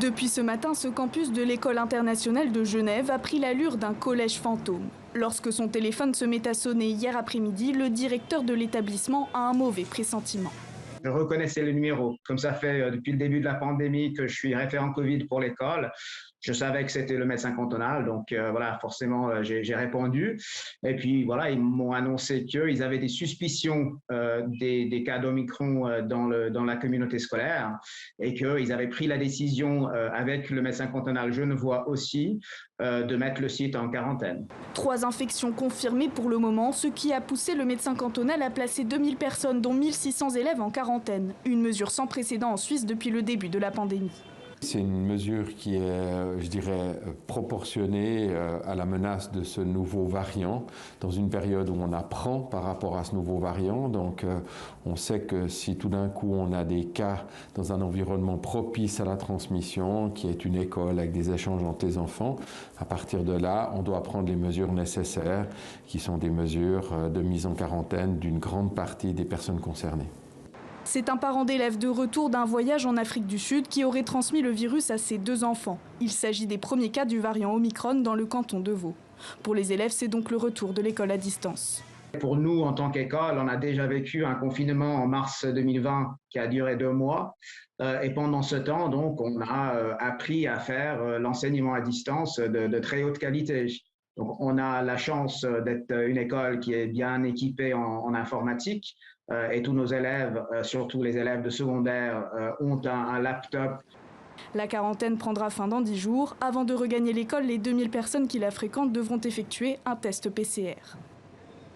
Depuis ce matin, ce campus de l'École internationale de Genève a pris l'allure d'un collège fantôme. Lorsque son téléphone se met à sonner hier après-midi, le directeur de l'établissement a un mauvais pressentiment. Je reconnaissais le numéro. Comme ça fait depuis le début de la pandémie que je suis référent Covid pour l'école, je savais que c'était le médecin cantonal, donc voilà, forcément j'ai répondu. Et puis voilà, ils m'ont annoncé qu'ils avaient des suspicions des cas d'Omicron dans la communauté scolaire et qu'ils avaient pris la décision avec le médecin cantonal genevois aussi de mettre le site en quarantaine. 3 infections confirmées pour le moment, ce qui a poussé le médecin cantonal à placer 2000 personnes, dont 1600 élèves en quarantaine. Une mesure sans précédent en Suisse depuis le début de la pandémie. C'est une mesure qui est, je dirais, proportionnée à la menace de ce nouveau variant, dans une période où on apprend par rapport à ce nouveau variant. Donc on sait que si tout d'un coup on a des cas dans un environnement propice à la transmission, qui est une école avec des échanges entre les enfants, à partir de là, on doit prendre les mesures nécessaires, qui sont des mesures de mise en quarantaine d'une grande partie des personnes concernées. C'est un parent d'élève de retour d'un voyage en Afrique du Sud qui aurait transmis le virus à ses 2 enfants. Il s'agit des premiers cas du variant Omicron dans le canton de Vaud. Pour les élèves, c'est donc le retour de l'école à distance. Pour nous, en tant qu'école, on a déjà vécu un confinement en mars 2020 qui a duré 2 mois. Et pendant ce temps, donc, on a appris à faire l'enseignement à distance de très haute qualité. Donc, on a la chance d'être une école qui est bien équipée en informatique. Et tous nos élèves, surtout les élèves de secondaire, ont un laptop. La quarantaine prendra fin dans 10 jours. Avant de regagner l'école, les 2000 personnes qui la fréquentent devront effectuer un test PCR.